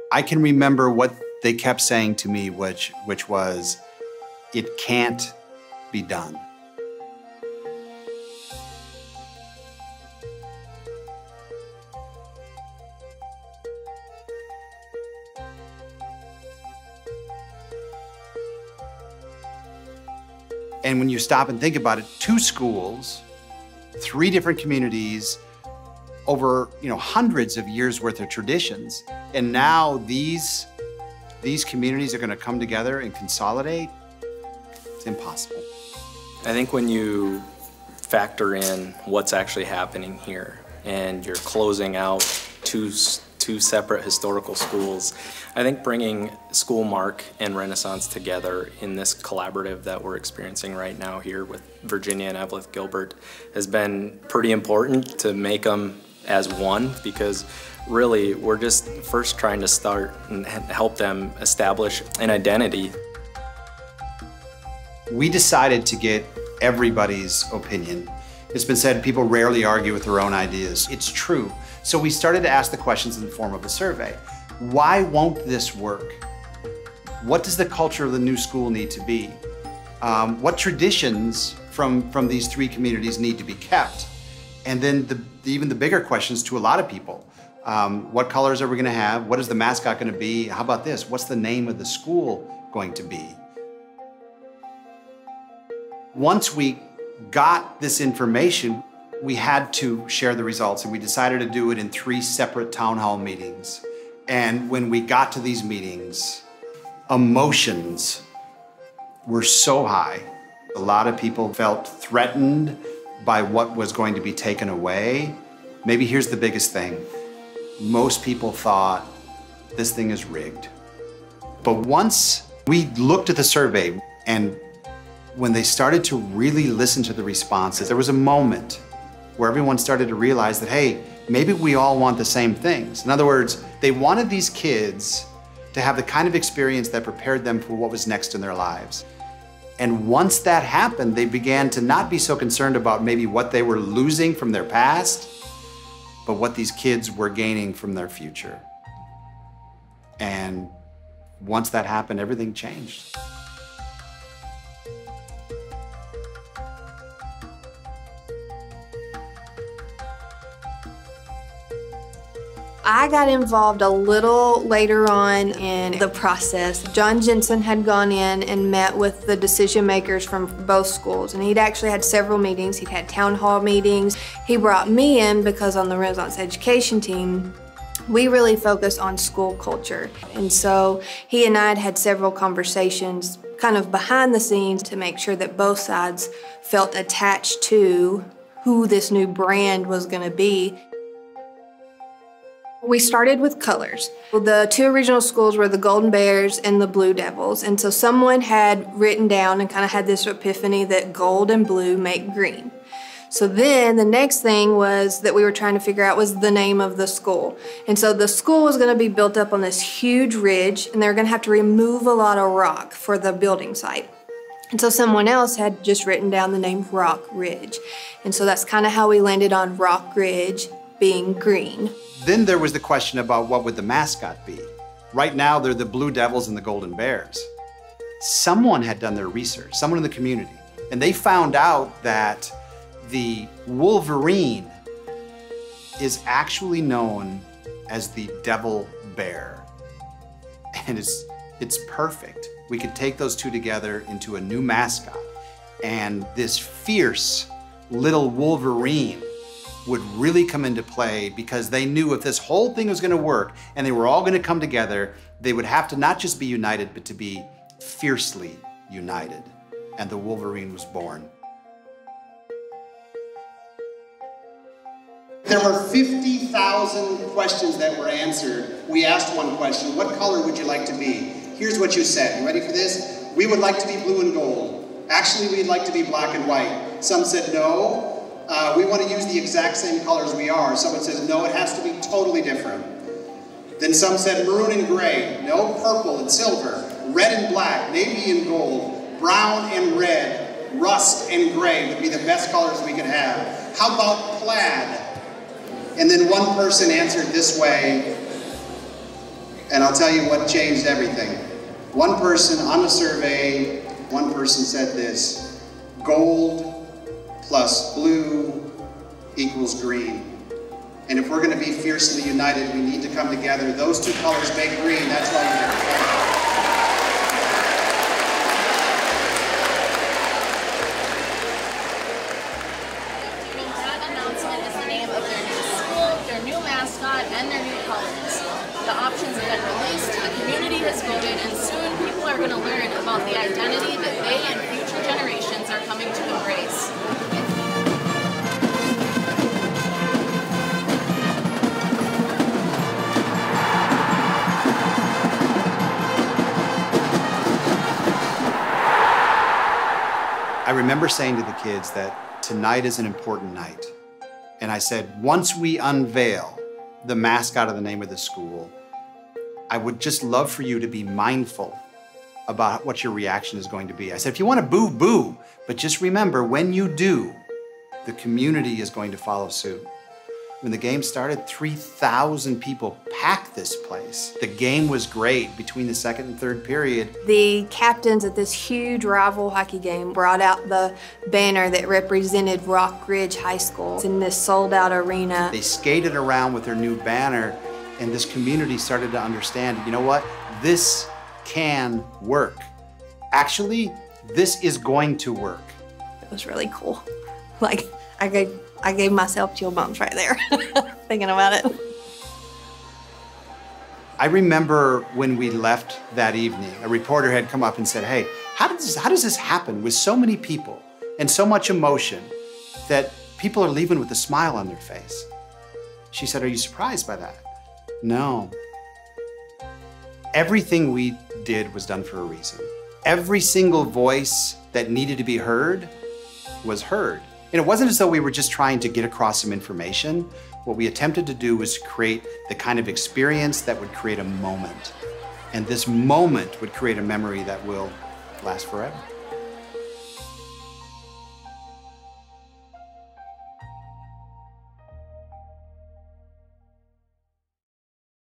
I can remember what they kept saying to me, which was, it can't be done. And when you stop and think about it, 2 schools, 3 different communities, over hundreds of years worth of traditions. And now these communities are going to come together and consolidate. It's impossible. I think when you factor in what's actually happening here and you're closing out two separate historical schools, I think bringing Schoolmark and Renaissance together in this collaborative that we're experiencing right now here with Virginia and Eveleth Gilbert has been pretty important to make them as one, because really we're just first trying to start and help them establish an identity. We decided to get everybody's opinion. It's been said people rarely argue with their own ideas. It's true. So we started to ask the questions in the form of a survey. Why won't this work? What does the culture of the new school need to be? What traditions from these 3 communities need to be kept? And then even the bigger questions to a lot of people. What colors are we gonna have? What is the mascot gonna be? How about this? What's the name of the school going to be? Once we got this information, we had to share the results, and we decided to do it in 3 separate town hall meetings. And when we got to these meetings, emotions were so high. A lot of people felt threatened by what was going to be taken away. Maybe here's the biggest thing. Most people thought this thing is rigged. But once we looked at the survey, and when they started to really listen to the responses, there was a moment where everyone started to realize that, hey, maybe we all want the same things. In other words, they wanted these kids to have the kind of experience that prepared them for what was next in their lives. And once that happened, they began to not be so concerned about maybe what they were losing from their past, but what these kids were gaining from their future. And once that happened, everything changed. I got involved a little later on in the process. John Jensen had gone in and met with the decision makers from both schools, and he'd actually had several meetings. He'd had town hall meetings. He brought me in because on the Renaissance education team, we really focus on school culture. And so he and I had several conversations kind of behind the scenes to make sure that both sides felt attached to who this new brand was going to be. We started with colors. The 2 original schools were the Golden Bears and the Blue Devils. And so someone had written down and kind of had this epiphany that gold and blue make green. So then the next thing was that we were trying to figure out was the name of the school. And so the school was going to be built up on this huge ridge, and they were going to have to remove a lot of rock for the building site. And so someone else had just written down the name Rock Ridge. And so that's kind of how we landed on Rock Ridge being green. Then there was the question about what would the mascot be. Right now, they're the Blue Devils and the Golden Bears. Someone had done their research, someone in the community, and they found out that the Wolverine is actually known as the Devil Bear. And it's perfect. We could take those 2 together into a new mascot. And this fierce little Wolverine would really come into play because they knew if this whole thing was going to work and they were all going to come together, they would have to not just be united, but to be fiercely united. And the Wolverine was born. There were 50,000 questions that were answered. We asked one question, what color would you like to be? Here's what you said. You ready for this? We would like to be blue and gold. Actually, we'd like to be black and white. Some said no. We want to use the exact same colors we are. Someone says no, it has to be totally different. Then some said maroon and gray. No, purple and silver. Red and black. Navy and gold. Brown and red. Rust and gray would be the best colors we could have. How about plaid? And then one person answered this way, and I'll tell you what changed everything. One person on the survey, one person said this: gold plus blue equals green. And if we're going to be fiercely united, we need to come together. Those two colors make green. That's why you have to. And their new colors. The options have been released, the community has voted, and soon people are going to learn about the identity that they and future generations are coming to embrace. I remember saying to the kids that tonight is an important night. And I said, once we unveil the mascot of the name of the school, I would just love for you to be mindful about what your reaction is going to be. I said, if you want to boo, boo, but just remember, when you do, the community is going to follow suit. When the game started, 3,000 people packed this place. The game was great between the second and third period. The captains at this huge rival hockey game brought out the banner that represented Rock Ridge High School in this sold-out arena. They skated around with their new banner, and this community started to understand, you know what? This can work. Actually, this is going to work. It was really cool. Like, I gave myself chill bumps right there, thinking about it. I remember when we left that evening, a reporter had come up and said, hey, how does this happen with so many people and so much emotion that people are leaving with a smile on their face? She said, are you surprised by that? No. Everything we did was done for a reason. Every single voice that needed to be heard was heard. And it wasn't as though we were just trying to get across some information. What we attempted to do was create the kind of experience that would create a moment. And this moment would create a memory that will last forever.